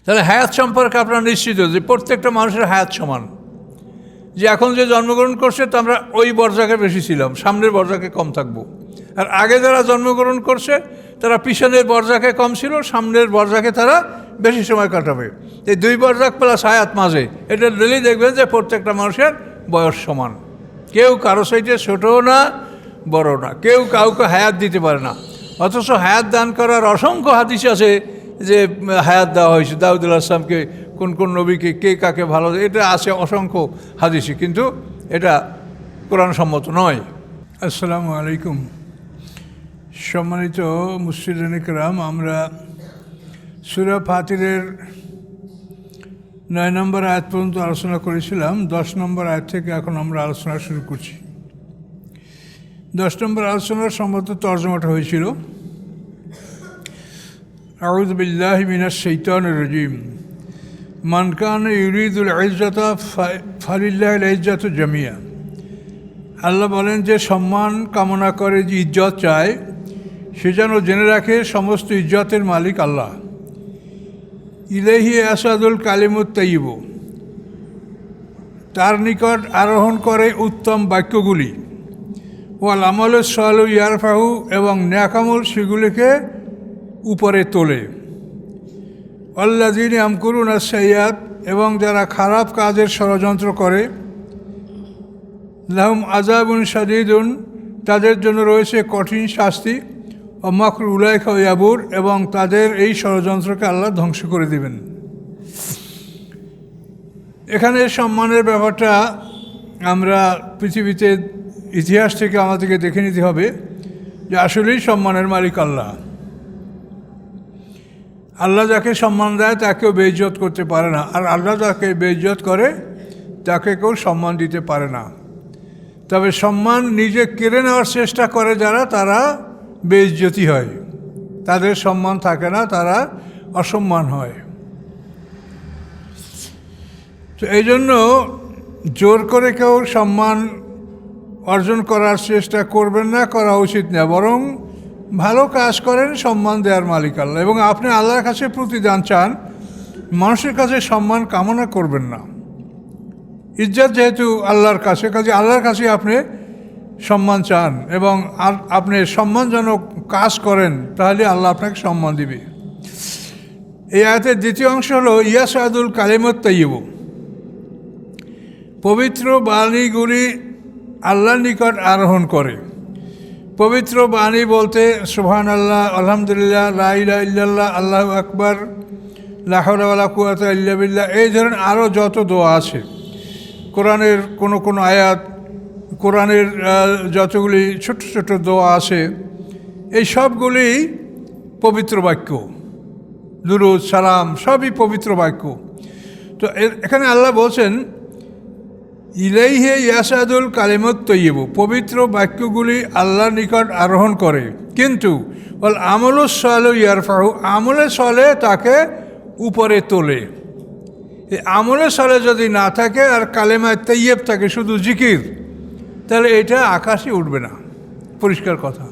তাহলে হায়াত সম্পর্কে আপনারা নিশ্চিত যে প্রত্যেকটা মানুষের হায়াত সমান, যে এখন যে জন্মগ্রহণ করছে তা আমরা ওই বর্জাকে বেশি ছিলাম, সামনের বর্জাকে কম থাকবো। আর আগে যারা জন্মগ্রহণ করছে তারা পিছনের বর্জাকে কম ছিল, সামনের বর্জাকে তারা বেশি সময় কাটাবে। এই দুই বর্জাক প্লাস হায়াত মাঝে এটা ডেলি দেখবেন যে প্রত্যেকটা মানুষের বয়স সমান, কেউ কারো সাইডে ছোটও না বড় না, কেউ কাউকে হায়াত দিতে পারে না। অথচ হায়াত দান করার অসংখ্য হাদিস আছে যে হায়াত দেওয়া হয়েছে দাউদ আলাইহিস সালামকে, কোন কোন নবীকে কে কাকে ভালো, এটা আছে অসংখ্য হাদিসে, কিন্তু এটা কোরআন সম্মত নয়। আসসালামু আলাইকুম। সম্মানিত মুসলিম কিরাম, আমরা সূরা ফাতিরের 9 নম্বর আয়াত পর্যন্ত আলোচনা করেছিলাম। 10 নম্বর আয়াত থেকে এখন আমরা আলোচনা শুরু করছি। 10 নম্বর আলোচনার সম্ভবত তর্জমাটা হয়েছিল আউযু বিল্লাহি মিনাশ শাইতানির রাজিম মান কানা ইউরিদুল ইজ্জাতা ফালিল্লাহিল ইজ্জাতু জামিয়া। আল্লাহ বলেন যে সম্মান কামনা করে, যে ইজ্জত চায়, সে যেন জেনে রাখে সমস্ত ইজ্জতের মালিক আল্লাহ। ইলাইহি আসাদুল কালিমুত তাইয়্যিব, তার নিকট আরোহণ করে উত্তম বাক্যগুলি। ওয়াল আমলুস সালিহু ইয়ারফাহু, এবং নেকামল সেগুলিকে উপরে তোলে। আল্লাযীনা ইয়ামকুরুনা সাইয়্যাত, এবং যারা খারাপ কাজের ষড়যন্ত্র করে, লাহুম আযাবুন শাদীদুন, তাদের জন্য রয়েছে কঠিন শাস্তি। ও মাকরু উলাইকা ইয়াবুর, এবং তাদের এই ষড়যন্ত্রকে আল্লাহ ধ্বংস করে দিবেন। এখানে সম্মানের ব্যাপারটা আমরা পৃথিবীতে ইতিহাস থেকে আমাদেরকে দেখে নিতে হবে যে আসলেই সম্মানের মালিক আল্লাহ। আল্লাহ যাকে সম্মান দেয় তাকেও বেইজ্জত করতে পারে না, আর আল্লাহ যাকে বেইজ্জত করে তাকে কেউ সম্মান দিতে পারে না। তবে সম্মান নিজে কেড়ে নেওয়ার চেষ্টা করে যারা, তারা বেইজ্জতি হয়, তাদের সম্মান থাকে না, তারা অসম্মান হয়। তো এই জন্য জোর করে কেউ সম্মান অর্জন করার চেষ্টা করবেন না, করা উচিত না। বরং ভালো কাজ করেন, সম্মান দেওয়ার মালিক আল্লাহ। এবং আপনি আল্লাহর কাছে প্রতিদান চান, মানুষের কাছে সম্মান কামনা করবেন না। ইজ্জত যেহেতু আল্লাহর কাছে, কাজে আল্লাহর কাছে আপনি সম্মান চান এবং আপনি সম্মানজনক কাজ করেন, তাহলে আল্লাহ আপনাকে সম্মান দিবে। এই আয়াতের দ্বিতীয় অংশ হলো ইয়াসাদুল কালিমুত তাইয়্যিব, পবিত্র বাণীগুলি আল্লাহর নিকট আরোহণ করে। পবিত্র বাণী বলতে সুবহানাল্লাহ, আলহামদুলিল্লাহ, লা ইলাহা ইল্লাল্লাহ, আল্লাহু আকবার, লা হাওলা ওয়ালা কুওয়াতা ইল্লা বিল্লাহ, এই ধরনের আরও যত দোয়া আছে, কোরআনের কোনো আয়াত, কোরআনের যতগুলি ছোট ছোট দোয়া আছে, এই সবগুলি পবিত্র বাক্য। দুরূদ সালাম সবই পবিত্র বাক্য। তো এখানে আল্লাহ বলছেন ইলাইহি ইয়াসাদুল কালিমুত তাইয়্যিব, পবিত্র বাক্যগুলি আল্লাহর নিকট আরোহণ করে, কিন্তু ওয়াল আমলুস সালিহু ইয়ারফাহু, আমলে সালেহ তাকে উপরে তোলে। এই আমলে সালেহ যদি না থাকে আর কালেমায়ে তাইয়্যিব থাকে, শুধু জিকির, তাহলে এটা আকাশে উঠবে না। পরিষ্কার কথা।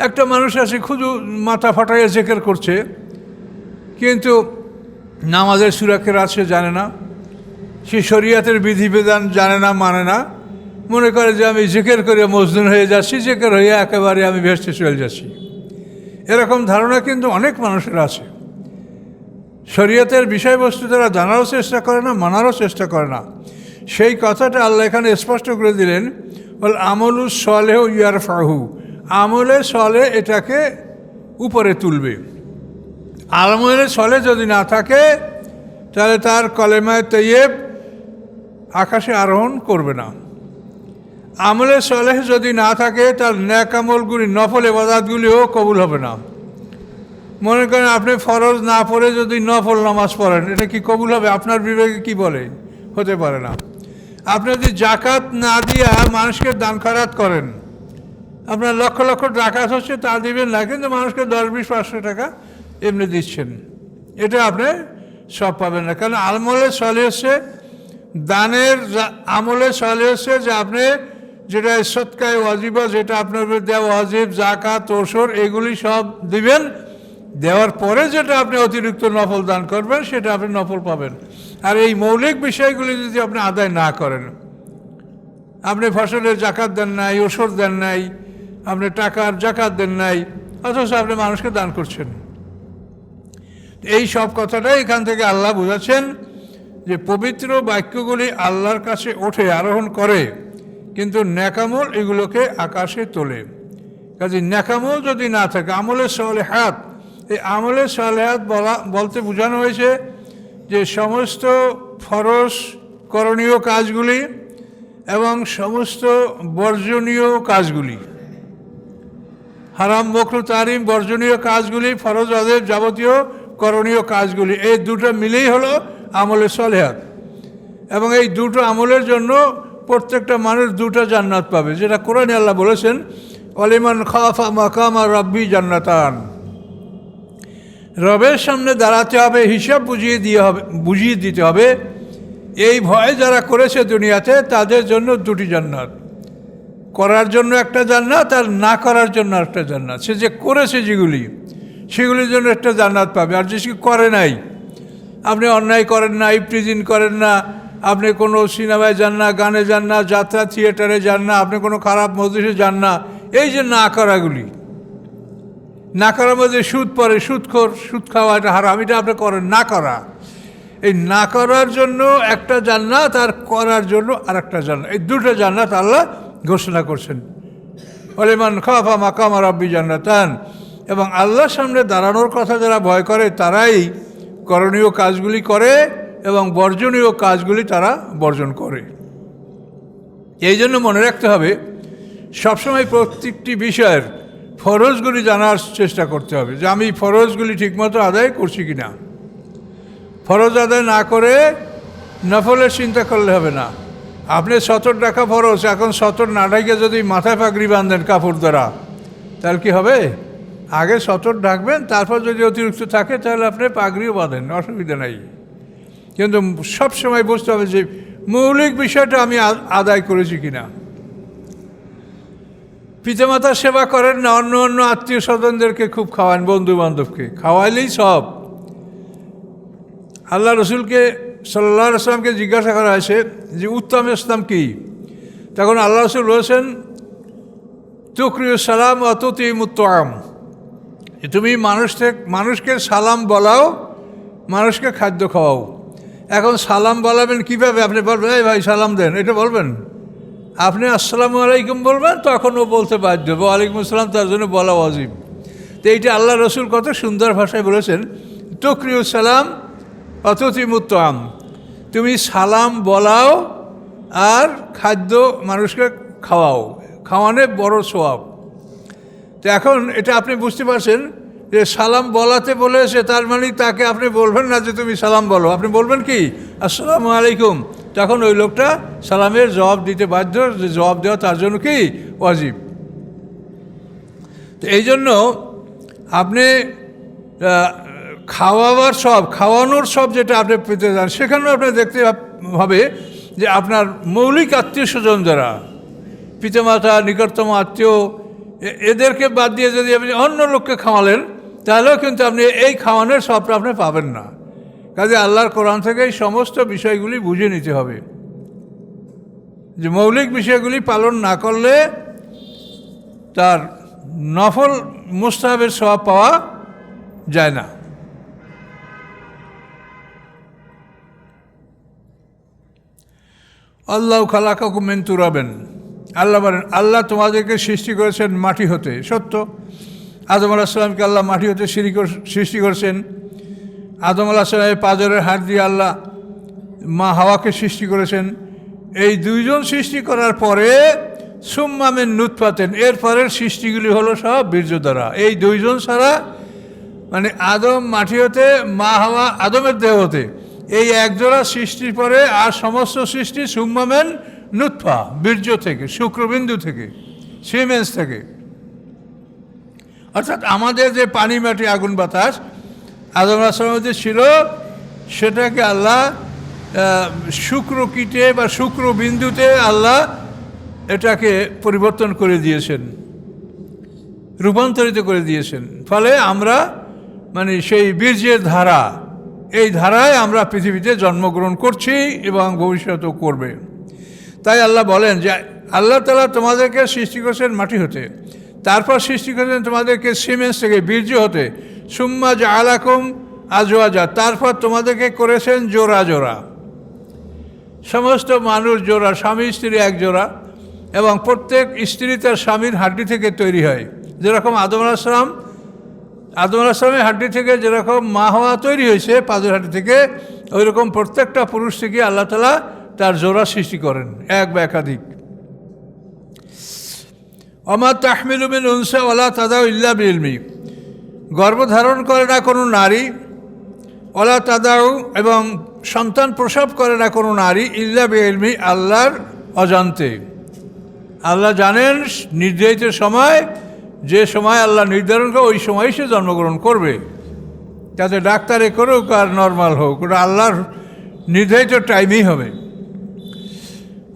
একটা মানুষ আছে শুধু মাথা ফাটাইয়া জিকির করছে, কিন্তু নামাজের সূরা কেরাত সে জানে না, সে শরীয়তের বিধিবিধান জানে না, মানে না, মনে করে যে আমি জিকির করে মজনুন হয়ে যাচ্ছি, জিকির হয়ে একেবারে আমি ভেসতে চলে যাচ্ছি। এরকম ধারণা কিন্তু অনেক মানুষের আছে। শরীয়তের বিষয়বস্তু তারা জানারও চেষ্টা করে না, মানারও চেষ্টা করে না। সেই কথাটা আল্লাহ এখানে স্পষ্ট করে দিলেন, বল আমলুস সালিহু ইয়ারফাহু, আমলে সালেহ এটাকে উপরে তুলবে। আমলে সালেহ যদি না থাকে তাহলে তার কালেমায়ে তাইয়্যিব আকাশে আরোহণ করবে না। আমলে সালেহ যদি না থাকে তার নেক আমলগুলি, নফল ইবাদতগুলিও কবুল হবে না। মনে করেন আপনি ফরজ না পড়ে যদি নফল নামাজ পড়েন, এটা কি কবুল হবে? আপনার বিবেকে কি বলে? হতে পারে না। আপনি যদি জাকাত না দিয়া মানুষকে দান খয়রাত করেন, আপনার লক্ষ লক্ষ জাকাত হচ্ছে, তা দিবেন না, কিন্তু মানুষকে 10-20-500 টাকা এমনি দিচ্ছেন, এটা আপনি সব পাবেন না। কারণ আমলে সালেহ হচ্ছে দানের, আমলে সালেহ হচ্ছে যে আপনি যেটা সদকায়ে ওয়াজিবা, যেটা আপনার দেওয়া ওয়াজিব, জাকাত, ওসর, এগুলি সব দিবেন, দেওয়ার পরে যেটা আপনি অতিরিক্ত নফল দান করবেন সেটা আপনি নফল পাবেন। আর এই মৌলিক বিষয়গুলি যদি আপনি আদায় না করেন, আপনি ফসলের জাকাত দেন নাই, ওষুধ দেন নাই, আপনি টাকার জাকাত দেন নাই, অথচ আপনি মানুষকে দান করছেন, এই সব কথাটাই এখান থেকে আল্লাহ বোঝাচ্ছেন যে পবিত্র বাক্যগুলি আল্লাহর কাছে ওঠে, আরোহণ করে, কিন্তু নেকামল এগুলোকে আকাশে তোলে। কাজে নেকামল যদি না থাকে, আমলে সালেহাত, এই আমলে সালেহাত বলতে বোঝানো হয়েছে যে সমস্ত ফরজ করণীয় কাজগুলি এবং সমস্ত বর্জনীয় কাজগুলি, হারাম মকরুহ তাহরিম বর্জনীয় কাজগুলি, ফরজ ওয়াজিব যাবতীয় করণীয় কাজগুলি, এই দুটো মিলেই হলো আমলে সালেহাত। এবং এই দুটো আমলের জন্য প্রত্যেকটা মানুষ দুটো জান্নাত পাবে, যেটা কোরআনে আল্লাহ বলেছেন, ওয়ালিমান খাফা মাকামা রাব্বি জান্নাতান। রবের সামনে দাঁড়াতে হবে, হিসাব বুঝিয়ে দিতে হবে, এই ভয় যারা করেছে দুনিয়াতে তাদের জন্য দুটি জান্নাত, করার জন্য একটা জান্নাত আর না করার জন্য একটা জান্নাত। সে যে করেছে যেগুলি, সেগুলির জন্য একটা জান্নাত পাবে। আর যে করে নাই, আপনি অন্যায় করেন না, ইফটিজিং করেন না, আপনি কোনো সিনেমায় যান না, গানে যান না, যাত্রা থিয়েটারে যান না, আপনি কোনো খারাপ মজলিসে যান না, এই যে না করাগুলি, না করার মধ্যে সুদ পড়ে, সুদ খাওয়া, এটা হারাম, এটা আপনি করেন না করা, এই না করার জন্য একটা জান্নাত আর করার জন্য আর একটা জান্নাত, এই দুটো জান্নাত আল্লাহ ঘোষণা করছেন। ওয়ালিমান খাফা মাকামা রাব্বি জান্নাতান। এবং আল্লাহর সামনে দাঁড়ানোর কথা যারা ভয় করে তারাই করণীয় কাজগুলি করে এবং বর্জনীয় কাজগুলি তারা বর্জন করে। এই জন্য মনে রাখতে হবে, সবসময় প্রত্যেকটি বিষয়ের ফরজগুলি জানার চেষ্টা করতে হবে যে আমি ফরজগুলি ঠিকমতো আদায় করছি কি না। ফরজ আদায় না করে নফলের চিন্তা করলে হবে না। আপনি সতর ডাকা ফরজ, এখন সতর না ডাকে যদি মাথায় পাগড়ি বাঁধেন কাপড় দ্বারা, তাহলে কি হবে? আগে সতর ডাকবেন, তারপর যদি অতিরিক্ত থাকে তাহলে আপনি পাগড়িও বাঁধেন, অসুবিধা নাই। কিন্তু সব সময় বুঝতে হবে যে মৌলিক বিষয়টা আমি আদায় করেছি কিনা। পিতামাতার সেবা করেন না, অন্য অন্য আত্মীয় স্বজনদেরকে খুব খাওয়ান, বন্ধু বান্ধবকে খাওয়াইলেই সব। আল্লাহ রসুলকে সাল্লাল্লাহু আলাইহি ওয়াসাল্লামকে জিজ্ঞাসা করা হয়েছে যে উত্তম ইসলাম কি? তখন আল্লাহ রসুল বলেছেন, তুকরিউস সালাম ওয়া তুতিমুত তাআম, তুমি মানুষকে সালাম বলাও, মানুষকে খাদ্য খাওয়াও। এখন সালাম বলাবেন কীভাবে? আপনি বলবেন এই ভাই সালাম দেন, এটা বলবেন? আপনি আসসালামু আলাইকুম বলবেন, তখন ও বলতে বাধ্য, ওয়ালাইকুম আসসালাম তার জন্য বলা ওয়াজিব। তো এইটা আল্লাহ রসুল কত সুন্দর ভাষায় বলেছেন, তুকরিউস সালাম ওয়া তুতিমুত তাআম, তুমি সালাম বলাও আর খাদ্য মানুষকে খাওয়াও, খাওয়ানো বড় সওয়াব। তো এখন এটা আপনি বুঝতে পারছেন যে সালাম বলাতে বলেছে, তার মানে তাকে আপনি বলবেন না যে তুমি সালাম বলো, আপনি বলবেন কি আসসালামু আলাইকুম। তখন ওই লোকটা সালামের জবাব দিতে বাধ্য, যে জবাব দেওয়া তার জন্য কি ওয়াজিব। তো এই জন্য আপনি খাওয়ানোর সব যেটা আপনি পেতে যান, সেখানেও আপনি দেখতে হবে যে আপনার মৌলিক আত্মীয় স্বজন যারা, পিতামাতা, নিকটতম আত্মীয়, এদেরকে বাদ দিয়ে যদি আপনি অন্য লোককে খাওয়ালেন, তাহলেও কিন্তু আপনি এই খাওয়ানোর সবটা আপনি পাবেন না। কাজে আল্লাহর কোরআন থেকে এই সমস্ত বিষয়গুলি বুঝে নিতে হবে যে মৌলিক বিষয়গুলি পালন না করলে তার নফল মুস্তাহাবের সওয়াব পাওয়া যায় না। আল্লাহ খালাকাকুম মিন তুরাবিন, আল্লাহ বলেন আল্লাহ তোমাদেরকে সৃষ্টি করেছেন মাটি হতে। সত্য, আদম আলাইহিস সালামকে আল্লাহ মাটি হতে সৃষ্টি করেছেন। আদম আলাইহিস সালামের পাঁজরের হাড় দিয়ে আল্লাহ মা হাওয়াকে সৃষ্টি করেছেন। এই দুইজন সৃষ্টি করার পরে সুম্মা মিন নুতফাতিন, এরপরের সৃষ্টিগুলি হলো সব বীর্য দ্বারা। এই দুইজন ছাড়া, মানে আদম মাটি হতে, মা হাওয়া আদমের দেহ হতে, এই একজোড়া সৃষ্টির পরে আর সমস্ত সৃষ্টি সুম্মা মিন নুতফা, বীর্য থেকে, শুক্রবিন্দু থেকে, সিমেন্স থেকে। অর্থাৎ আমাদের যে পানি, মাটি, আগুন, বাতাস আদম আলাইহিস সালামের যে ছিল, সেটাকে আল্লাহ শুক্রকীটে বা শুক্রবিন্দুতে আল্লাহ এটাকে পরিবর্তন করে দিয়েছেন, রূপান্তরিত করে দিয়েছেন। ফলে আমরা মানে সেই বীর্যের ধারা, এই ধারায় আমরা পৃথিবীতে জন্মগ্রহণ করছি এবং ভবিষ্যতেও করবে। তাই আল্লাহ বলেন যে আল্লাহ তাআলা তোমাদেরকে সৃষ্টি করেছেন মাটি হতে, তারপর সৃষ্টি করেছেন তোমাদেরকে সিমেন্স থেকে, বীর্য হতে, সুম্মা জাআলাকুম আজওয়াজা, তারপর তোমাদেরকে করেছেন জোড়া জোড়া। সমস্ত মানুষ জোড়া, স্বামী স্ত্রী এক জোড়া, এবং প্রত্যেক স্ত্রী তার স্বামীর হাড্ডি থেকে তৈরি হয়। যেরকম আদম আলাইহিস সালামের হাড্ডি থেকে যেরকম মা হওয়া তৈরি হয়েছে পাঁচের হাড্ডি থেকে, ওইরকম প্রত্যেকটা পুরুষ থেকে আল্লাহ তাআলা তার জোড়া সৃষ্টি করেন, এক বা একাধিক। ওমা তাহমিলু মিন উনসা ওয়ালা তাদাউ ইল্লা বিইলমি, গর্ভধারণ করে না কোনো নারী, ওয়ালা তাদাউ, এবং সন্তান প্রসব করে না কোনো নারী, ইল্লা বিইলমি, আল্লাহর অজান্তে। আল্লাহ জানেন নির্ধারিত সময়, যে সময় আল্লাহ নির্ধারণ করে ওই সময় সে জন্মগ্রহণ করবে, যাতে ডাক্তারে করুক আর নর্মাল হোক, ওটা আল্লাহর নির্ধারিত টাইমেই হবে।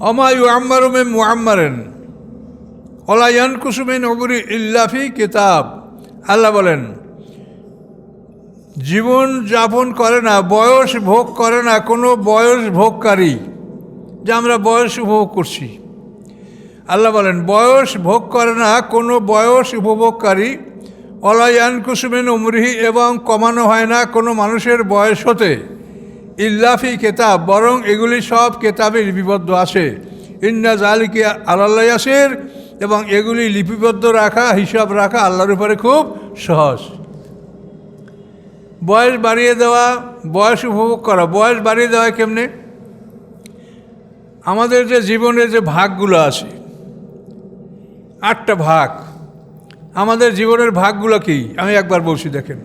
ওমা ইউআম্মারু মিন মুআম্মারিন ওয়ালা ইয়ানকুসু মিন উমরি ইল্লা ফি কিতাব, আল্লাহ বলেন জীবন যাপন করে না, বয়স ভোগ করে না কোনো বয়স ভোগকারী, যে আমরা বয়স উপভোগ করছি। আল্লাহ বলেন বয়স ভোগ করে না কোনো বয়স উপভোগকারী, ওয়ালা ইয়ানকুসু মিন উমরিহি, এবং কমানো হয় না কোনো মানুষের বয়স হতে, ইল্লা ফি কিতাব, বরং এগুলি সব কেতাবে লিপিবদ্ধ আছে। ইন্না যালিকা আলাল্লাহি ইয়াসির, এবং এগুলি লিপিবদ্ধ রাখা, হিসাব রাখা আল্লাহর উপরে খুব সহজ। বয়স বাড়িয়ে দেওয়া, বয়স উপভোগ করা, বয়স বাড়িয়ে দেওয়া কেমনে? আমাদের যে জীবনের যে ভাগগুলো আছে, 8টা ভাগ, আমাদের জীবনের ভাগগুলো কি আমি একবার বলছি দেখেন।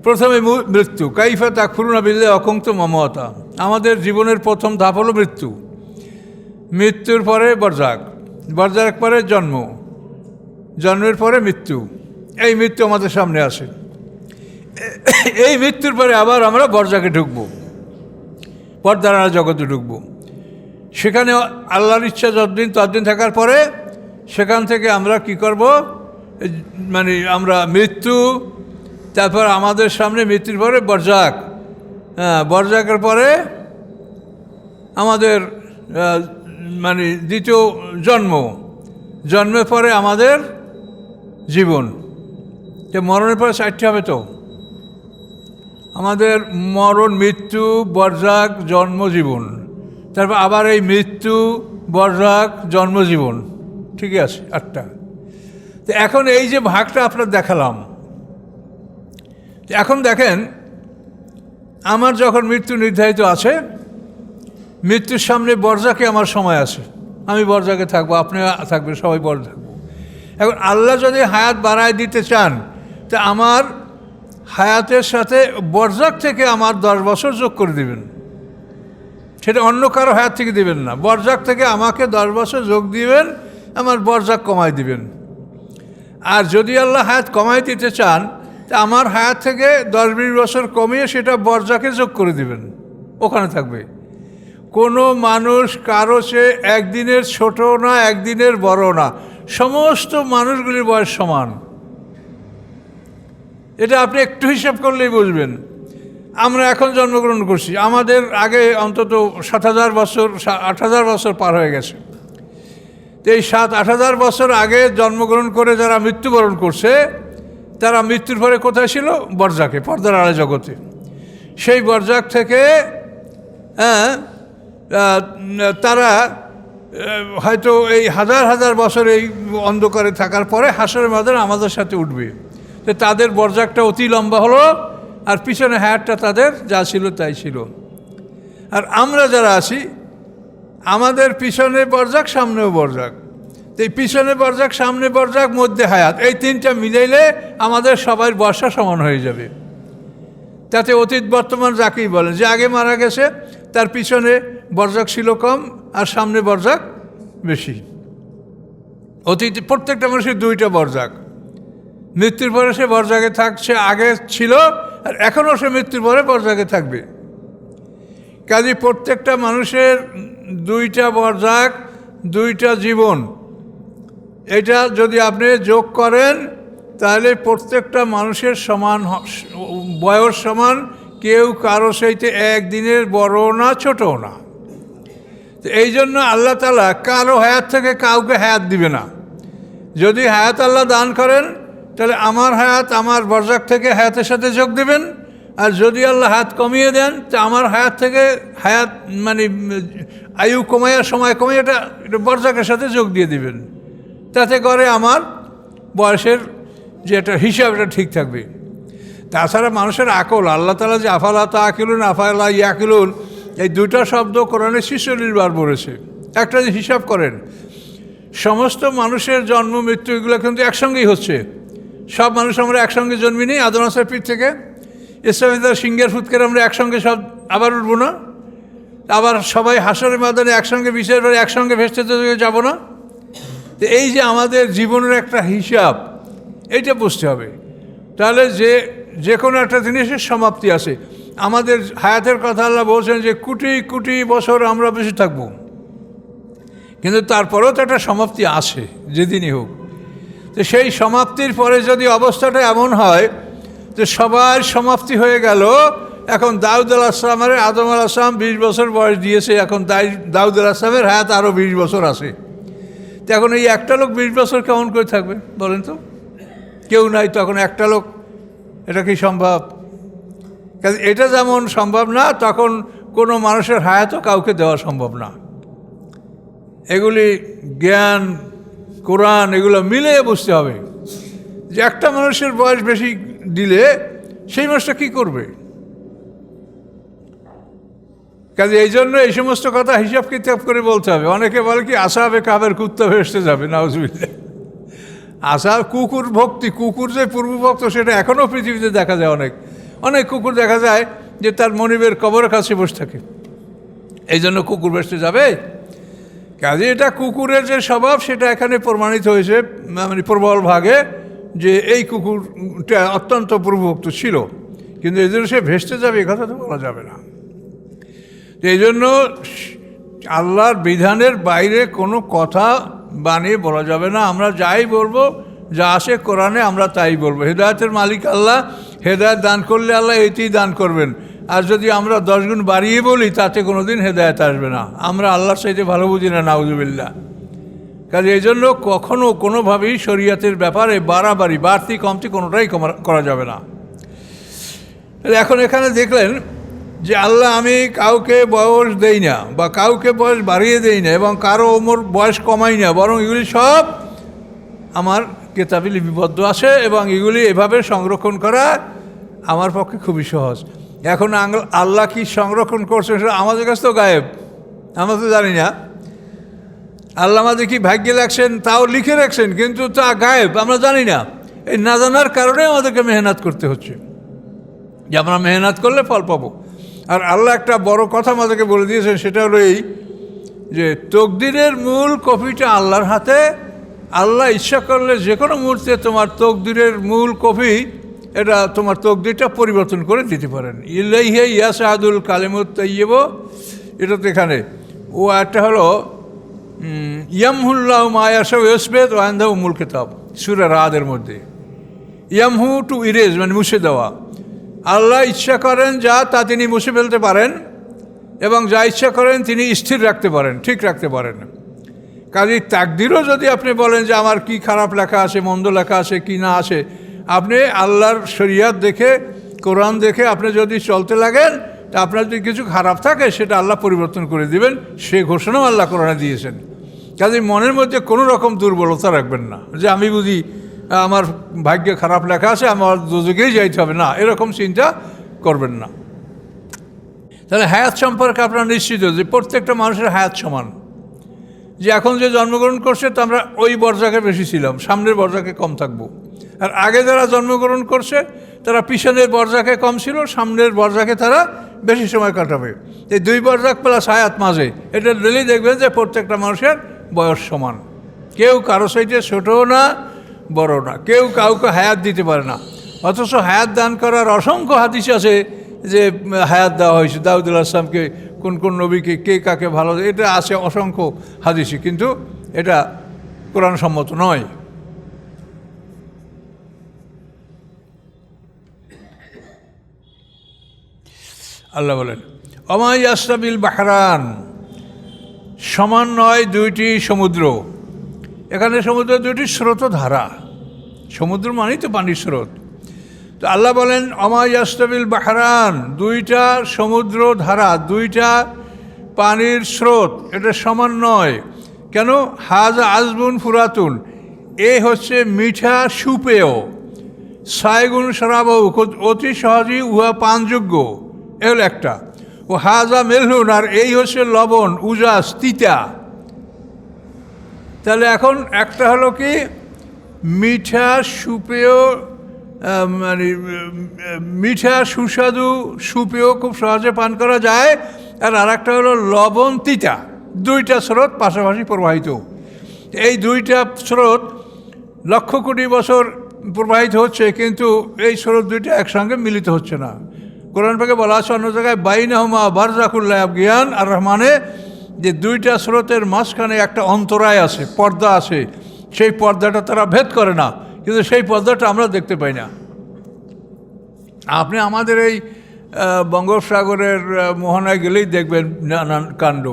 প্রথমে মৃত্যু, কাইফা তাকফুরুনা বিল্লাহি ওয়া কুনতুম আমওয়াতা, আমাদের জীবনের প্রথম ধাপ হলো মৃত্যু। মৃত্যুর পরে বরজাক, বরজাক পরে জন্ম, জন্মের পরে মৃত্যু, এই মৃত্যু আমাদের সামনে আসে। এই মৃত্যুর পরে আবার আমরা বরজাকে ঢুকবো, পর্দার আড়ালে জগতে ঢুকবো। সেখানে আল্লাহর ইচ্ছা যতদিন ততদিন থাকার পরে সেখান থেকে আমরা কি করব, মানে আমরা মৃত্যু, তারপর আমাদের সামনে মৃত্যুর পরে বরজাক, বরজাকের পরে আমাদের মানে দ্বিতীয় জন্ম, জন্মের পরে আমাদের জীবন। যে মরণের পরে 4টি হবে তো, আমাদের মরণ, মৃত্যু, বরজাক, জন্ম, জীবন, তারপর আবার এই মৃত্যু, বরজাক, জন্মজীবন, ঠিকই আছে 8টা। তো এখন এই যে ভাগটা আপনার দেখালাম, এখন দেখেন আমার যখন মৃত্যু নির্ধারিত আছে, মৃত্যুর সামনে বরজাকে আমার সময় আছে, আমি বরজাকে থাকবো, আপনি থাকবেন, সবাই বর থাকবো। এখন আল্লাহ যদি হায়াত বাড়ায় দিতে চান, তা আমার হায়াতের সাথে বরজাক থেকে আমার 10 বছর যোগ করে দিবেন, সেটা অন্য কারো হায়াত থেকে দিবেন না। বরজাক থেকে আমাকে 10 বছর যোগ দিবেন, আমার বরজাক কমাই দিবেন। আর যদি আল্লাহ হায়াত কমাই দিতে চান, তা আমার হায়াত থেকে 10-20 বছর কমিয়ে সেটা বরজাকে যোগ করে দিবেন, ওখানে থাকবে। কোনো মানুষ কারো সে একদিনের ছোট না, একদিনের বড় না, সমস্ত মানুষগুলির বয়স সমান। এটা আপনি একটু হিসাব করলেই বুঝবেন। আমরা এখন জন্মগ্রহণ করছি, আমাদের আগে অন্তত 7,000 বছর, 8,000 বছর পার হয়ে গেছে। তো এই 7-8,000 বছর আগে জন্মগ্রহণ করে যারা মৃত্যুবরণ করছে, তারা মৃত্যুর পরে কোথায় ছিল? বরজাকে, পর্দার আড়ালে জগতে। সেই বরজাক থেকে তারা হয়তো এই হাজার হাজার বছর এই অন্ধকারে থাকার পরে হাসরের ময়দানে আমাদের সাথে উঠবে। তো তাদের বরজাকটা অতি লম্বা হলো, আর পিছনে হায়াতটা তাদের যা ছিল তাই ছিল। আর আমরা যারা আছি, আমাদের পিছনে বরজাক, সামনেও বরজাক। তো এই পিছনে বরজাক, সামনে বরজাক, মধ্যে হায়াত, এই 3টা মিলাইলে আমাদের সবার বর্ষা সমান হয়ে যাবে। তাতে অতীত বর্তমান যাকেই বলেন, যে আগে মারা গেছে তার পিছনে বরজাক ছিল কম, আর সামনে বরজাক বেশি। অতীত প্রত্যেকটা মানুষের 2টা বরজাক, মৃত্যুর পরে সে বরজাকে থাকছে, আগে ছিল আর এখনও সে মৃত্যুর পরে বরজাকে থাকবে। কাজে প্রত্যেকটা মানুষের 2টা বরজাক, 2টা জীবন, এটা যদি আপনি যোগ করেন তাহলে প্রত্যেকটা মানুষের সমান বয়স সমান, কেউ কারো সাইতে একদিনের বড়ও না ছোটও না। তো এই জন্য আল্লাহ তাআলা কারো হায়াত থেকে কাউকে হায়াত দিবে না। যদি হায়াত আল্লাহ দান করেন তাহলে আমার হায়াত আমার বরজাক থেকে হায়াতের সাথে যোগ দেবেন, আর যদি আল্লাহ হায়াত কমিয়ে দেন তো আমার হায়াত থেকে হায়াত মানে আয়ু কমাইয়া সময় কমিয়ে এটা বরজাকের সাথে যোগ দিয়ে দিবেন। তাতে করে আমার বয়সের যে একটা হিসাব এটা ঠিক থাকবে। তাছাড়া মানুষের আকল, আল্লাহ তাআলা যে আফালা তাকিলুন আফালা ইয়াকিলুন, এই দুটা শব্দ কোরআনে 46 বার বলেছে। একটা যে হিসাব করেন, সমস্ত মানুষের জন্ম মৃত্যু এগুলো কিন্তু একসঙ্গেই হচ্ছে। সব মানুষ আমরা একসঙ্গে জন্মি নেই আদম আসার পিঠ থেকে। ইসলামীদের সিংহের ফুৎকার আমরা একসঙ্গে সব আবার উঠবো না, আবার সবাই হাসরের ময়দানে একসঙ্গে বিচার করে একসঙ্গে ভেসতে যাব না। তো এই যে আমাদের জীবনের একটা হিসাব, এইটা বুঝতে হবে। তাহলে যে কোনো একটা জিনিসের সমাপ্তি আছে। আমাদের হায়াতের কথা আল্লাহ বলছেন যে কোটি কোটি বছর আমরা বেঁচে থাকবো, কিন্তু তারপরেও তো একটা সমাপ্তি আসে যেদিনই হোক। তো সেই সমাপ্তির পরে যদি অবস্থাটা এমন হয় যে সবার সমাপ্তি হয়ে গেল, এখন দাউদ আলাইহিসসালামের আদম আলাইহিসসালাম 20 বছর বয়স দিয়েছে, এখন দাউদ আলাইহিসসালামের হায়াত আরও 20 বছর আছে। তো এখন এই একটা লোক 20 বছর কেমন করে থাকবে বলেন তো? কেউ নাই, তখন একটা লোক, এটা কি সম্ভব? কারণ এটা যেমন সম্ভব না, তখন কোনো মানুষের হায়াতও কাউকে দেওয়া সম্ভব না। এগুলি জ্ঞান, কোরআন এগুলো মিলে বুঝতে হবে যে একটা মানুষের বয়স বেশি দিলে সেই মানুষটা কী করবে। কাজে এই জন্য এই সমস্ত কথা হিসাব কিতাব করে বলতে হবে। অনেকে বলে কি আসাবে কাবের কুত্তা ভেসতে যাবে, নাউজুবিল্লাহ। আশা কুকুর ভক্তি, কুকুর যে পূর্বভক্ত সেটা এখনও পৃথিবীতে দেখা যায়। অনেক কুকুর দেখা যায় যে তার মনিবের কবরের কাছে বসে থাকে, এই জন্য কুকুর ভেসতে যাবে। কাজে এটা কুকুরের যে স্বভাব সেটা এখানে প্রমাণিত হয়েছে, মানে প্রবল ভাগে, যে এই কুকুরটা অত্যন্ত পূর্বভক্ত ছিল, কিন্তু এই জন্য সে ভেসতে যাবে এ কথা তো বলা যাবে না। এই জন্য আল্লাহর বিধানের বাইরে কোনো কথা বানিয়ে বলা যাবে না। আমরা যাই বলবো, যা আসে কোরআনে আমরা তাই বলবো। হেদায়েতের মালিক আল্লাহ, হেদায়েত দান করলে আল্লাহ এইটাই দান করবেন। আর যদি আমরা 10 গুণ বাড়িয়ে বলি তাতে কোনো দিন হেদায়েত আসবে না। আমরা আল্লাহর চাইতে ভালো বুঝি না, নাউজুবিল্লাহ। কাজে এই জন্য কখনও কোনোভাবেই শরীয়তের ব্যাপারে বাড়াবাড়ি, বাড়তি কমতি কোনোটাই করা যাবে না। এখন এখানে দেখলেন যে আল্লাহ আমি কাউকে বয়স দেই না বা কাউকে বয়স বাড়িয়ে দেই না এবং কারো ওমর বয়স কমাই না, বরং এগুলি সব আমার কেতাবে লিপিবদ্ধ আছে এবং এগুলি এভাবে সংরক্ষণ করা আমার পক্ষে খুবই সহজ। এখন আল্লাহ কি সংরক্ষণ করছে সেটা আমাদের কাছে তো গায়েব, আমরা তো জানি না। আল্লাহ আমাদের কি ভাগ্যে রাখছেন তাও লিখে রাখছেন, কিন্তু তা গায়েব, আমরা জানি না। এই না জানার কারণে আমাদেরকে মেহনত করতে হচ্ছে, যে আমরা মেহনত করলে ফল পাবো। আর আল্লাহ একটা বড় কথা আমাদেরকে বলে দিয়েছেন, সেটা হলো এই যে তকদিরের মূল কপিটা আল্লাহর হাতে। আল্লাহ ইচ্ছা করলে যে কোনো মুহূর্তে তোমার তকদিরের মূল কপি, এটা তোমার তকদিরটা পরিবর্তন করে দিতে পারেন। ইলাইহি ইয়াসআদুল কালিমুত তাইয়্যিব, এটা তো এখানে ও একটা হলো ইয়ামহুল্লাহু মা ইয়াশাউ ওয়া ইউসবিত ওয়া ইনদাহু উম্মুল কিতাব, সূরা রাদের মধ্যে। ইয়ামহু টু ইরেজ, মানে মুছে দেওয়া। আল্লাহ ইচ্ছা করেন যা তা তিনি মুছে ফেলতে পারেন, এবং যা ইচ্ছা করেন তিনি স্থির রাখতে পারেন, ঠিক রাখতে পারেন। কাজেই তাকদিরও যদি আপনি বলেন যে আমার কি খারাপ লেখা আছে, মন্দ লেখা আছে, কি না আছে, আপনি আল্লাহর শরিয়াত দেখে, কোরআন দেখে আপনি যদি চলতে লাগেন, তা আপনার যদি কিছু খারাপ থাকে সেটা আল্লাহ পরিবর্তন করে দিবেন, সে ঘোষণাও আল্লাহ কোরআনে দিয়েছেন। কাজেই মনের মধ্যে কোনো রকম দুর্বলতা রাখবেন না যে আমি বুঝি আমার ভাগ্যে খারাপ লেখা আছে, আমার দোজখেই যাইতে হবে, না, এরকম চিন্তা করবেন না। তাহলে হায়াত সম্পর্কে আপনারা নিশ্চিত যে প্রত্যেকটা মানুষের হায়াত সমান। যে এখন যে জন্মগ্রহণ করছে তা আমরা ওই বর্জাকে বেশি ছিলাম, সামনের বর্জাকে কম থাকবো। আর আগে যারা জন্মগ্রহণ করছে তারা পিছনের বর্জাকে কম ছিল, সামনের বর্জাকে তারা বেশি সময় কাটাবে। এই 2 বর্জাক প্লাস হায়াত মাঝে, এটা ডেলি দেখবেন যে প্রত্যেকটা মানুষের বয়স সমান। কেউ কারো সাইডে ছোটও না বড় না, কেউ কাউকে হায়াত দিতে পারে না। অথচ হায়াত দান করার অসংখ্য হাদিস আছে যে হায়াত দেওয়া হয়েছে দাউদ আলাইহিস সালামকে, কোন কোন নবীকে কে কাকে ভালো, এটা আছে অসংখ্য হাদিসে, কিন্তু এটা কোরআন সম্মত নয়। আল্লাহ বলেন ওমা ইয়াস্তাবিল বাহরান, সমান নয় দুইটি সমুদ্র। এখানে সমুদ্র দুইটি স্রোতধারা, সমুদ্র মানেই তো পানির স্রোত। তো আল্লাহ বলেন ওমা ইয়াস্তাবিল বাহরান, দুইটা সমুদ্র ধারা, দুইটা পানির স্রোত, এটা সমান নয়। কেন? হাজা আজবুন ফুরাতুন, এ হচ্ছে মিঠা সুপেয়, সাইগুন শরাবহু, অতি সহজেই উহা পানযোগ্য, এ হলো একটা। ও হাজা মেলহুন, আর এই হচ্ছে লবণ, উজাস, তিতা। তাহলে এখন একটা হলো কি মিঠা সুপেয়, মানে মিঠা সুস্বাদু সুপেয় খুব সহজে পান করা যায়, আর আরেকটা হলো লবণ তিতা। দুইটা স্রোত পাশাপাশি প্রবাহিত। এই দুইটা স্রোত লক্ষ কোটি বছর প্রবাহিত হচ্ছে, কিন্তু এই স্রোত দুইটা একসঙ্গে মিলিত হচ্ছে না। কোরআন পাকে বলা আছে অন্য জায়গায় বাইনাহুমা বারজাকুল্লাহ জ্ঞান আর রহমানে, যে দুইটা স্রোতের মাঝখানে একটা অন্তরায় আছে, পর্দা আছে। সেই পর্দাটা তারা ভেদ করে না, কিন্তু সেই পর্দাটা আমরা দেখতে পাই না। আপনি আমাদের এই বঙ্গোপসাগরের মোহনায় গেলেই দেখবেন নানান কাণ্ড।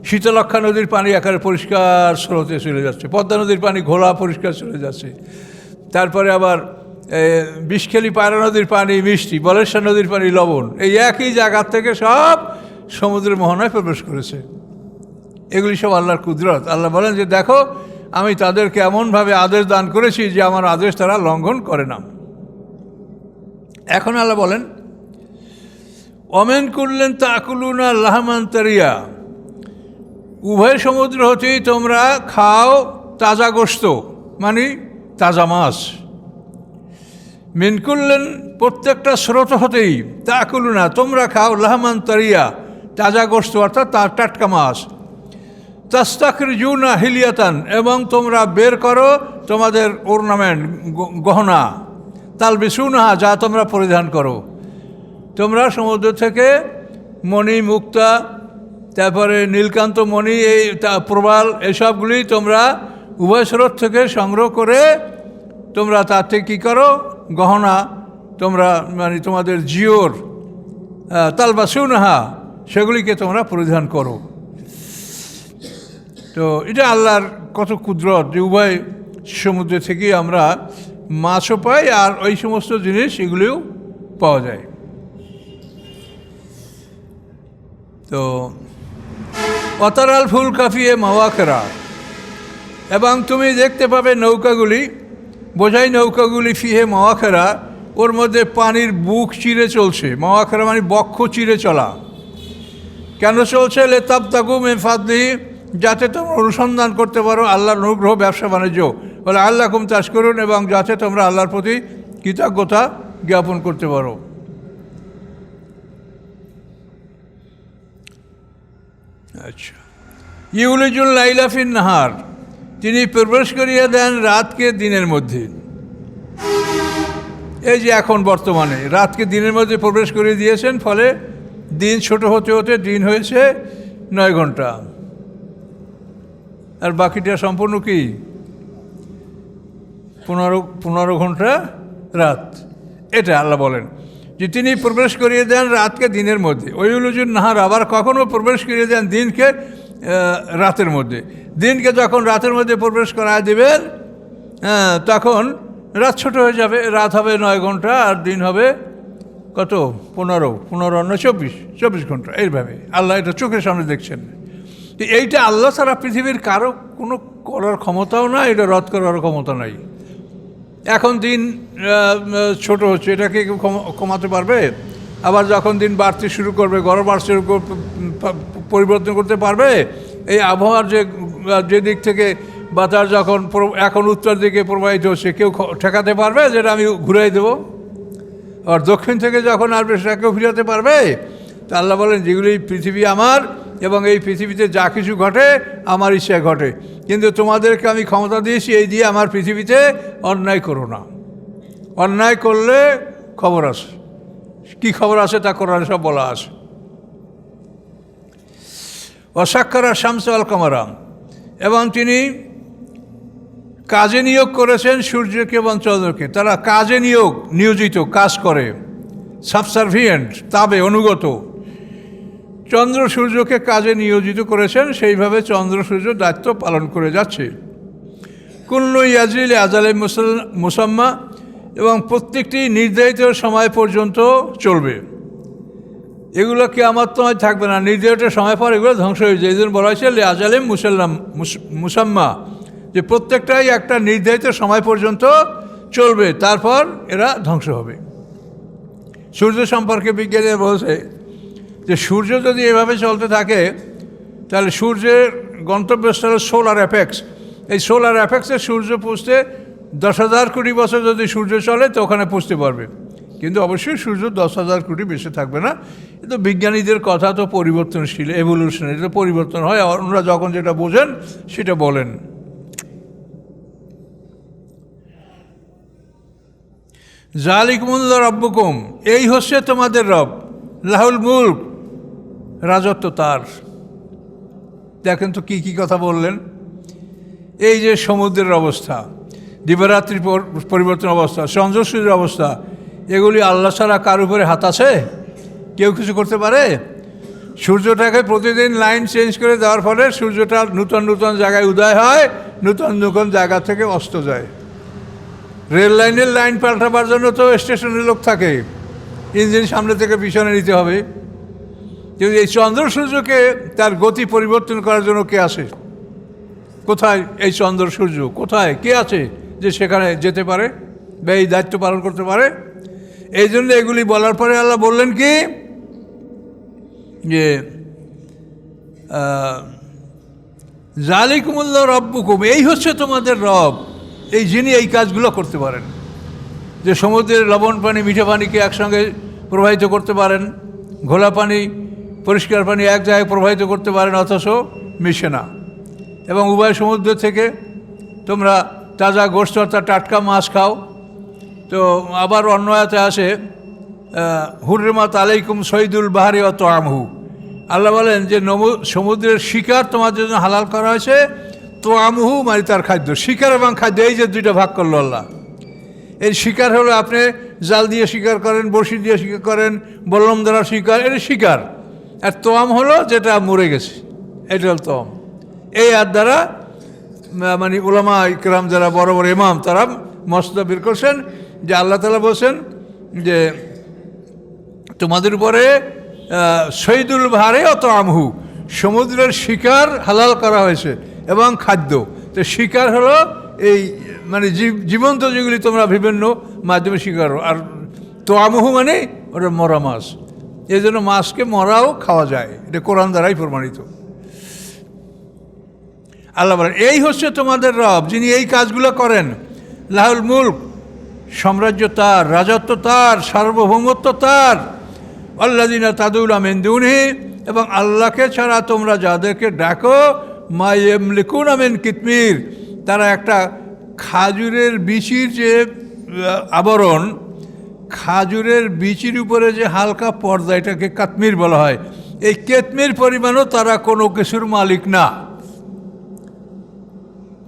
শীতলক্ষা নদীর পানি একেবারে পরিষ্কার স্রোতে চলে যাচ্ছে, পদ্মা নদীর পানি ঘোলা পরিষ্কার চলে যাচ্ছে। তারপরে আবার বিষখেলি পায়রা নদীর পানি মিষ্টি, বলেশ্বর নদীর পানি লবণ, এই একই জায়গার থেকে সব সমুদ্রের মোহনায় প্রবেশ করেছে। এগুলি সব আল্লাহর কুদরত। আল্লাহ বলেন যে দেখো, আমি তাদেরকে এমনভাবে আদেশ দান করেছি যে আমার আদেশ তারা লঙ্ঘন করে না। এখন আল্লাহ বলেন অমেন করলেন তাকুলুনা লাহমান তারিয়া, উভয় সমুদ্র হতেই তোমরা খাও তাজা গোশত, মানে তাজা মাছ। মিন করলেন, প্রত্যেকটা স্রোত হতেই, তাকুলুনা তোমরা খাও লাহমান তারিয়া, তাজা গোশত অর্থাৎ টাটকা মাছ। তাস্তাখরিজুনা হিলিয়াতান, এবং তোমরা বের করো তোমাদের অর্নামেন্ট, গহনা। তালবিসুনা, যা তোমরা পরিধান করো। তোমরা সমুদ্র থেকে মণি, মুক্তা, তারপরে নীলকান্ত মণি, এই প্রবাল, এসবগুলি তোমরা উভয় স্রোত থেকে সংগ্রহ করে তোমরা তাতে কী করো? গহনা তোমরা, মানে তোমাদের জিওর তালবাসুনাহা, সেগুলিকে তোমরা পরিধান করো। তো এটা আল্লাহর কত কুদরত যে উভয় সমুদ্র থেকেই আমরা মাছও পাই আর ওই সমস্ত জিনিস এগুলিও পাওয়া যায়। তো অতারাল ফুল কাফিয়ে মাওয়াকেরা, এবং তুমি দেখতে পাবে নৌকাগুলি, বোঝাই নৌকাগুলি ফিহে মাওয়াকেরা, ওর মধ্যে পানির বুক চিরে চলছে। মাওয়াকেরা মানে বক্ষ চিরে চলা। কেন চলছে? লে তাব তাকু মে ফাদলি, যাতে তোমরা অনুসন্ধান করতে পারো আল্লাহর অনুগ্রহ, ব্যবসা বাণিজ্য, বলে আল্লাহ কুম চাষ করুন, এবং যাতে তোমরা আল্লাহর প্রতি কৃতজ্ঞতা জ্ঞাপন করতে পারো। আচ্ছা, ইউলিজুল লাইলা ফিন নাহার, তিনি প্রবেশ করিয়ে দেন রাতকে দিনের মধ্যে। এই যে এখন বর্তমানে রাতকে দিনের মধ্যে প্রবেশ করিয়ে দিয়েছেন, ফলে দিন ছোট হতে হতে দিন হয়েছে 9 ঘন্টা, আর বাকিটা সম্পূর্ণ কি 15 ঘন্টা রাত। এটা আল্লাহ বলেন যে তিনি প্রবেশ করিয়ে দেন রাতকে দিনের মধ্যে। ওইউলুজুন নাহার, আবার কখনও প্রবেশ করিয়ে দেন দিনকে রাতের মধ্যে। দিনকে যখন রাতের মধ্যে প্রবেশ করায় দেবেন, তখন রাত ছোট হয়ে যাবে, রাত হবে 9 ঘন্টা আর দিন হবে কত? 15 24 ঘন্টা। এইভাবে আল্লাহ এটা চোখের সামনে দেখছেন। এইটা আল্লাহ ছাড়া পৃথিবীর কারো কোনো করার ক্ষমতাও না, এটা রদ করার ক্ষমতা নাই। এখন দিন ছোট হচ্ছে, এটাকে কেউ কমাতে পারবে? আবার যখন দিন বাড়তে শুরু করবে, গরম বাড়তে শুরু পরিবর্তন করতে পারবে? এই আবহাওয়ার যে দিক থেকে বাতাস যখন এখন উত্তর দিকে প্রবাহিত হচ্ছে, কেউ ঠেকাতে পারবে যেটা আমি ঘুরাই দেবো? আর দক্ষিণ থেকে যখন আসবে সেটাকেও ফিরাতে পারবে? তা আল্লাহ বলেন যেগুলি পৃথিবী আমার, এবং এই পৃথিবীতে যা কিছু ঘটে আমার ইচ্ছায় ঘটে, কিন্তু তোমাদেরকে আমি ক্ষমতা দিয়েছি এই দিয়ে আমার পৃথিবীতে অন্যায় করো না। অন্যায় করলে খবর আছে, কি খবর আছে তা কোরআনে সব বলা আছে। অসাক্ষরা শামস আল কামারাম, এবং তিনি কাজে নিয়োগ করেছেন সূর্যকে এবং চন্দ্রকে। তারা কাজে নিয়োজিত, কাজ করে, সাবসার্ভিয়েন্ট, তাবে অনুগত। চন্দ্র সূর্যকে কাজে নিয়োজিত করেছেন, সেইভাবে চন্দ্র সূর্য দায়িত্ব পালন করে যাচ্ছে। কুল্লু ইয়াজরিল আজালে মুসাম্মা, এবং প্রত্যেকটি নির্ধারিত সময় পর্যন্ত চলবে। এগুলো কিয়ামতময় থাকবে না, নির্ধারিত সময় পর এগুলো ধ্বংস হয়ে যায়। এই জন্য বলা হয়েছে লে আজালেম মুসাম্মা, যে প্রত্যেকটাই একটা নির্ধারিত সময় পর্যন্ত চলবে, তারপর এরা ধ্বংস হবে। সূর্য সম্পর্কে বিজ্ঞানীরা বলছে যে সূর্য যদি এভাবে চলতে থাকে তাহলে সূর্যের গন্তব্যস্থল সোলার অ্যাপেক্স, এই সোলার অ্যাপেক্সে সূর্য পৌঁছতে 10,000 কোটি বছর যদি সূর্য চলে তো ওখানে পৌঁছতে পারবে। কিন্তু অবশ্যই সূর্য 10,000 কোটি বেশি থাকবে না। কিন্তু বিজ্ঞানীদের কথা তো পরিবর্তনশীল, এভলিউশনারি, তো পরিবর্তন হয়, ওনারা যখন যেটা বোঝেন সেটা বলেন। জালিকুমুল্লাহ রব্বুকুম, এই হচ্ছে তোমাদের রব, লাহুল মুলক, রাজত্ব তার। দেখেন তো কি কি কথা বললেন। এই যে সমুদ্রের অবস্থা, দিবারাত্রি পরিবর্তন অবস্থা, চন্দ্র সূর্যের অবস্থা, এগুলি আল্লাহ ছাড়া কার উপরে হাত আছে? কেউ কিছু করতে পারে? সূর্যটাকে প্রতিদিন লাইন চেঞ্জ করে দেওয়ার ফলে সূর্যটা নূতন নূতন জায়গায় উদয় হয়, নূতন নূতন জায়গা থেকে অস্ত যায়। রেল লাইনের লাইন পাল্টাবার জন্য তো স্টেশনের লোক থাকে, ইঞ্জিন সামনে থেকে পিছনে নিতে হবে। কিন্তু এই চন্দ্র সূর্যকে তার গতি পরিবর্তন করার জন্য কে আসে? কোথায় এই চন্দ্র সূর্য? কোথায় কে আছে যে সেখানে যেতে পারে বা এই দায়িত্ব পালন করতে পারে? এই জন্য এগুলি বলার পরে আল্লাহ বললেন কি যে জালিকুমুল্লাহ রব্বুকুম, এই হচ্ছে তোমাদের রব, এই যিনি এই কাজগুলো করতে পারেন, যে সমুদ্রের লবণ পানি মিঠা পানিকে একসঙ্গে প্রবাহিত করতে পারেন, ঘোলা পানি পরিষ্কার পানি এক জায়গায় প্রবাহিত করতে পারেন অথচ মিশে না, এবং উভয় সমুদ্র থেকে তোমরা তাজা গোশত অর্থাৎ টাটকা মাছ খাও। তো আবার অন্য আয়াতে আসে হুররিমাত আলাইকুম সৈদুল বাহারি অ তোয়ামহু, আল্লাহ বলেন যে সমুদ্রের শিকার তোমাদের জন্য হালাল করা হয়েছে, তোয়ামহু মানে তার খাদ্য, শিকার এবং খাদ্য, এই যে দুইটা ভাগ করলো আল্লাহ। এই শিকার হলো আপনি জাল দিয়ে শিকার করেন, বড়শি দিয়ে শিকার করেন, বল্লম দ্বারা শিকার, এটা শিকার। আর তোয়াম হলো যেটা মরে গেছে, এটা হল তোয়াম। এই আর দ্বারা মানে উলামা ইকরাম যারা বড় বড় ইমাম তারা মসলা বের করছেন যে আল্লাহ তাআলা বলছেন যে তোমাদের উপরে সৈদুল বাহারে অত আমহু, সমুদ্রের শিকার হালাল করা হয়েছে এবং খাদ্য। তো শিকার হলো এই মানে জীবন্ত যেগুলি তোমরা বিভিন্ন মাধ্যমে শিকার, আর তো আমহু মানে ওটা মরা মাছ। এই জন্য মাছকে মরাও খাওয়া যায়, এটা কোরআন দ্বারাই প্রমাণিত। আল্লাহ বলেন এই হচ্ছে তোমাদের রব, যিনি এই কাজগুলো করেন। লাহুল মুলক, সাম্রাজ্য তার, রাজত্ব তার, সার্বভৌমত্ব তার। আল্লাযিনা তাদউনা মিন দুনিহি, এবং আল্লাহকে ছাড়া তোমরা যাদেরকে ডাকো, মা ইয়ামলিকুনা মিন কিতমির, তারা একটা খাজুরের বিচির যে আবরণ, খাজুরের বিচির উপরে যে হালকা পর্দা, এটাকে কাতমির বলা হয়, এই কেতমির পরিমাণও তারা কোনো কিছুর মালিক না।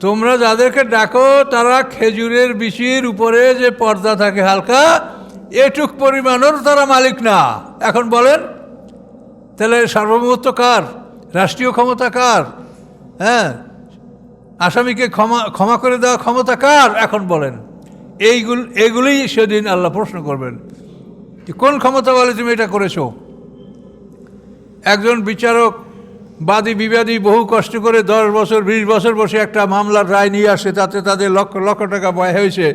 তোমরা যাদেরকে ডাকো তারা খেজুরের বিচির উপরে যে পর্দা থাকে হালকা, এটুক পরিমাণের তারা মালিক না। এখন বলেন তাহলে সার্বভৌমত্ব কার? রাষ্ট্রীয় ক্ষমতা কার? হ্যাঁ, আসামিকে ক্ষমা করে দেওয়া ক্ষমতা কার? এখন বলেন। এইগুলোই সেদিন আল্লাহ প্রশ্ন করবেন, কোন ক্ষমতা বলে তুমি এটা করেছো? একজন বিচারক বাদী বিবাদী বহু কষ্ট করে 10 বছর 20 বছর বসে একটা মামলার রায় নিয়ে আসে, তাতে তাদের লক্ষ লক্ষ টাকা ব্যয় হয়েছে।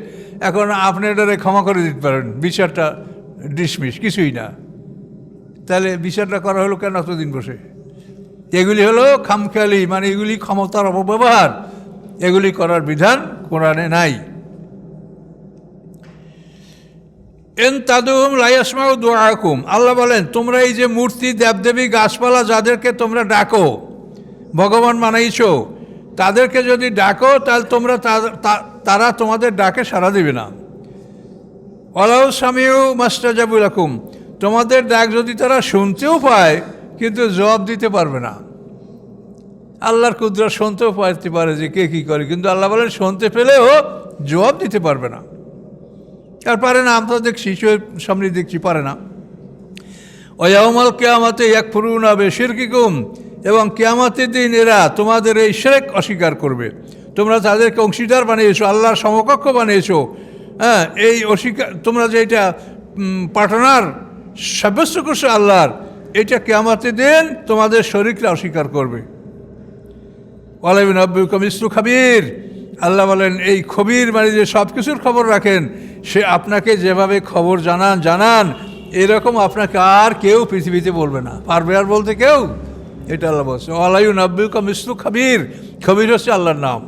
এখন আপনি এটারে ক্ষমা করে দিতে পারেন, বিচারটা ডিসমিস, কিছুই না। তাহলে বিচারটা করা হলো কেন এতদিন বসে? এগুলি হলো খামখেয়ালি, মানে এগুলি ক্ষমতার অপব্যবহার, এগুলি করার বিধান কোরআনে নাই। এন তাদুহুম লা ইয়াসমাউ দুআকুম, আল্লাহ বলেন তোমরা এই যে মূর্তি দেবদেবী গাছপালা যাদেরকে তোমরা ডাকো, ভগবান বানাইছো, তাদেরকে যদি ডাকো তাহলে তোমরা তারা তোমাদের ডাকে সাড়া দিবে না। ওয়ালাউ সামিউ মাস্তাজাবু লাকুম, তোমাদের ডাক যদি তারা শুনতেও পায় কিন্তু জবাব দিতে পারবে না। আল্লাহর কুদরত শুনতেও পারতে পারে যে কে কী করে, কিন্তু আল্লাহ বলেন শুনতে পেলেও জবাব দিতে পারবে না। আর পারে না, আমরা দেখছি সামনে দেখছি পারে না। ওয়াউমাল কিয়ামাতে ইয়াকফুরুনা বিশিরকিকুম, এবং কিয়ামতের দিন এরা তোমাদের এই শিরক অস্বীকার করবে। তোমরা তাদেরকে অংশীদার বানিয়েছো, আল্লাহর সমকক্ষ বানিয়েছো। হ্যাঁ, এই অস্বীকার তোমরা যে এটা পার্টনার সাব্যস্ত করছো আল্লাহর, এটা কিয়ামতের দিন তোমাদের শরীকরা অস্বীকার করবে। ওয়ালাইবিন আব্বুকুম ইসলু খাবির, আল্লাহ বলেন এই খবির মানে যে সব কিছুর খবর রাখেন, সে আপনাকে যেভাবে খবর জানান এরকম আপনাকে আর কেউ পৃথিবীতে বলবে না, পারবে আর বলতে কেউ। এটা আল্লাহ বলছে ওয়ালাইবিন আব্বুকুম ইসলু খাবির। খবির হচ্ছে আল্লাহর নাম,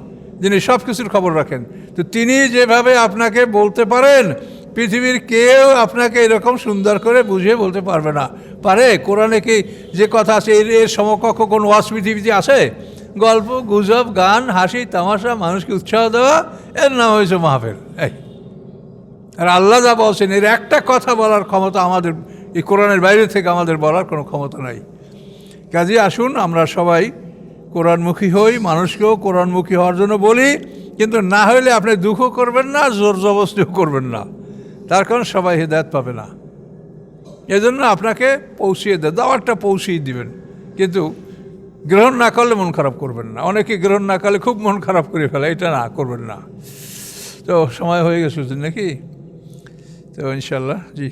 যিনি সব কিছুর খবর রাখেন। তো তিনি যেভাবে আপনাকে বলতে পারেন, পৃথিবীর কেউ আপনাকে এরকম সুন্দর করে বুঝিয়ে বলতে পারবে না। পারে? কোরআনে কি যে কথা আছে এর সমকক্ষ কোন ওয়াজ পৃথিবীতে আছে? গল্প, গুজব, গান, হাসি তামাশা, মানুষকে উৎসাহ দেওয়া, এর নাম হয়েছে মাহফিল। এই আর আল্লাহ যা বলছেন এর একটা কথা বলার ক্ষমতা আমাদের এই কোরআনের বাইরে থেকে আমাদের বলার কোনো ক্ষমতা নাই। কাজে আসুন আমরা সবাই কোরআনমুখী হই, মানুষকেও কোরআনমুখী হওয়ার জন্য বলি। কিন্তু না হইলে আপনি দুঃখ করবেন না, জোর জবরদস্তিও করবেন না, তার কারণ সবাই হেদায়েত পাবে না। এজন্য আপনাকে পৌঁছিয়ে দাওয়াতটা পৌঁছিয়ে দিবেন, কিন্তু গ্রহণ না করলে মন খারাপ করবেন না। অনেকে গ্রহণ না করলে খুব মন খারাপ করে ফেলে, এটা না করবেন না। তো সময় হয়ে গেছে নাকি? তো ইনশাল্লাহ জি।